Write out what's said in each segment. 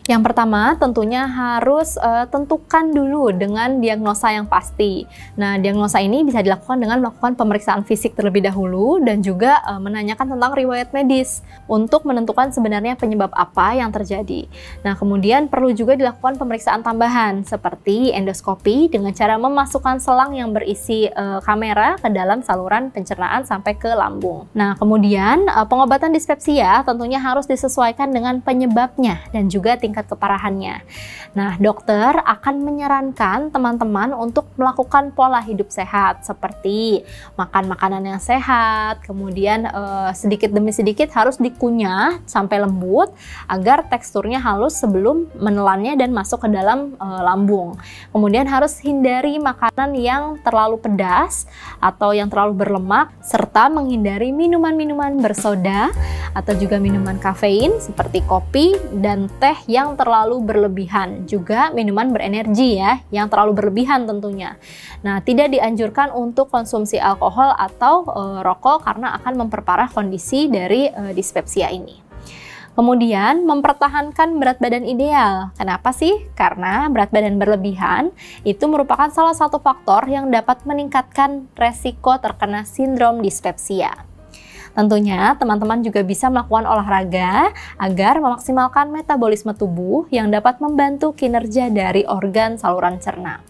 Yang pertama, tentunya harus tentukan dulu dengan diagnosa yang pasti. Nah, diagnosa ini bisa dilakukan dengan melakukan pemeriksaan fisik terlebih dahulu dan juga menanyakan tentang riwayat medis untuk menentukan sebenarnya penyebab apa yang terjadi. Nah, kemudian perlu juga dilakukan pemeriksaan tambahan seperti endoskopi dengan cara memasukkan selang yang berisi kamera ke dalam saluran pencernaan sampai ke lambung. Nah, kemudian pengobatan dispepsia tentunya harus disesuaikan dengan penyebabnya dan juga tingkat keparahannya. Nah, dokter akan menyarankan teman-teman untuk melakukan pola hidup sehat seperti makan makanan yang sehat, kemudian sedikit demi sedikit harus dikunyah sampai lembut agar teksturnya halus sebelum menelannya dan masuk ke dalam lambung. Kemudian harus hindari makanan yang terlalu pedas atau yang terlalu berlemak serta menghindari minuman-minuman bersoda atau juga minuman kafein seperti kopi dan teh yang terlalu berlebihan, juga minuman berenergi ya, yang terlalu berlebihan tentunya. Nah, tidak dianjurkan untuk konsumsi alkohol atau rokok karena akan memperparah kondisi dari dispepsia ini. Kemudian, mempertahankan berat badan ideal. Kenapa sih? Karena berat badan berlebihan itu merupakan salah satu faktor yang dapat meningkatkan resiko terkena sindrom dispepsia. Tentunya teman-teman juga bisa melakukan olahraga agar memaksimalkan metabolisme tubuh yang dapat membantu kinerja dari organ saluran cerna.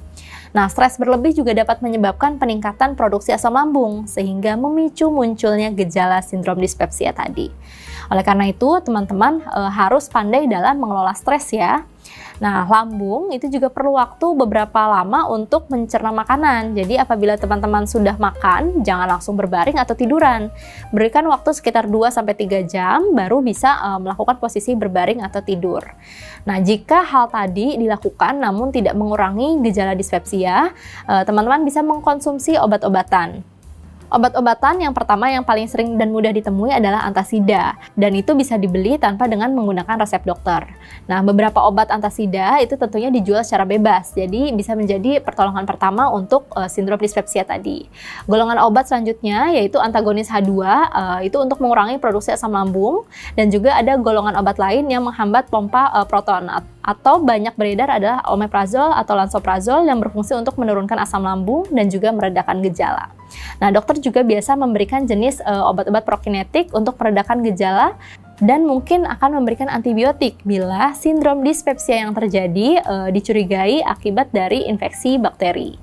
Nah, stres berlebih juga dapat menyebabkan peningkatan produksi asam lambung sehingga memicu munculnya gejala sindrom dispepsia tadi. Oleh karena itu, teman-teman harus pandai dalam mengelola stres ya. Nah, lambung itu juga perlu waktu beberapa lama untuk mencerna makanan. Jadi apabila teman-teman sudah makan, jangan langsung berbaring atau tiduran. Berikan waktu sekitar 2-3 jam baru bisa melakukan posisi berbaring atau tidur. Nah, jika hal tadi dilakukan namun tidak mengurangi gejala dispepsia, teman-teman bisa mengkonsumsi obat-obatan. Obat-obatan yang pertama yang paling sering dan mudah ditemui adalah antasida, dan itu bisa dibeli tanpa dengan menggunakan resep dokter. Nah, beberapa obat antasida itu tentunya dijual secara bebas, jadi bisa menjadi pertolongan pertama untuk sindrom dispepsia tadi. Golongan obat selanjutnya yaitu antagonis H2, itu untuk mengurangi produksi asam lambung, dan juga ada golongan obat lain yang menghambat pompa proton, atau banyak beredar adalah omeprazol atau lansoprazol yang berfungsi untuk menurunkan asam lambung dan juga meredakan gejala. Nah, dokter juga biasa memberikan jenis obat-obat prokinetik untuk meredakan gejala dan mungkin akan memberikan antibiotik bila sindrom dispepsia yang terjadi dicurigai akibat dari infeksi bakteri.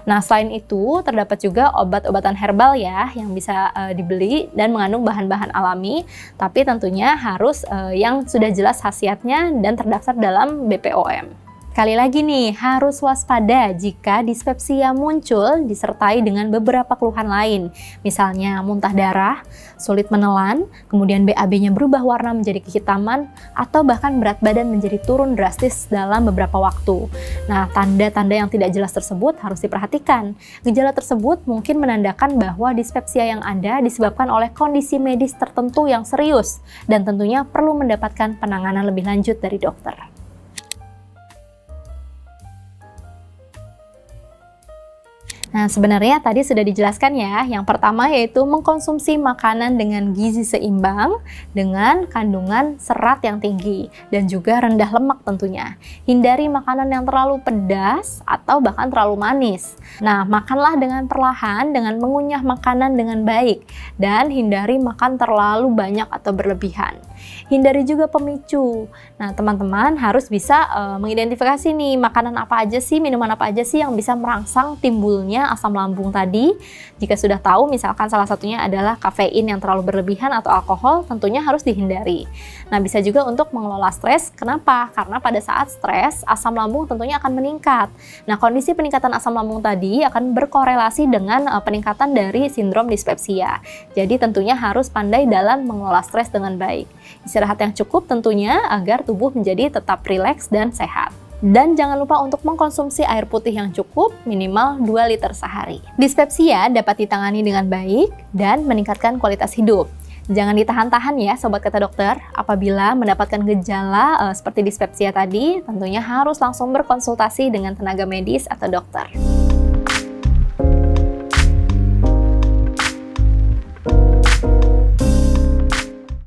Nah, selain itu terdapat juga obat-obatan herbal ya yang bisa dibeli dan mengandung bahan-bahan alami, tapi tentunya harus yang sudah jelas khasiatnya dan terdaftar dalam BPOM. Kali lagi nih, harus waspada jika dispepsia muncul disertai dengan beberapa keluhan lain. Misalnya muntah darah, sulit menelan, kemudian BAB-nya berubah warna menjadi kehitaman, atau bahkan berat badan menjadi turun drastis dalam beberapa waktu. Nah, tanda-tanda yang tidak jelas tersebut harus diperhatikan. Gejala tersebut mungkin menandakan bahwa dispepsia yang ada disebabkan oleh kondisi medis tertentu yang serius, dan tentunya perlu mendapatkan penanganan lebih lanjut dari dokter. Nah, sebenarnya tadi sudah dijelaskan ya. Yang pertama yaitu mengkonsumsi makanan dengan gizi seimbang, dengan kandungan serat yang tinggi, dan juga rendah lemak tentunya. Hindari makanan yang terlalu pedas atau bahkan terlalu manis. Nah, makanlah dengan perlahan dengan mengunyah makanan dengan baik, dan hindari makan terlalu banyak atau berlebihan. Hindari juga pemicu. Nah, teman-teman harus bisa mengidentifikasi nih makanan apa aja sih, minuman apa aja sih yang bisa merangsang timbulnya asam lambung tadi. Jika sudah tahu misalkan salah satunya adalah kafein yang terlalu berlebihan atau alkohol, tentunya harus dihindari. Nah, bisa juga untuk mengelola stres. Kenapa? Karena pada saat stres, asam lambung tentunya akan meningkat. Nah, kondisi peningkatan asam lambung tadi akan berkorelasi dengan peningkatan dari sindrom dispepsia. Jadi tentunya harus pandai dalam mengelola stres dengan baik. Istirahat yang cukup tentunya agar tubuh menjadi tetap rileks dan sehat. Dan jangan lupa untuk mengkonsumsi air putih yang cukup, minimal 2 liter sehari. Dispepsia dapat ditangani dengan baik dan meningkatkan kualitas hidup. Jangan ditahan-tahan ya sobat kata dokter. Apabila mendapatkan gejala seperti dispepsia tadi, tentunya harus langsung berkonsultasi dengan tenaga medis atau dokter.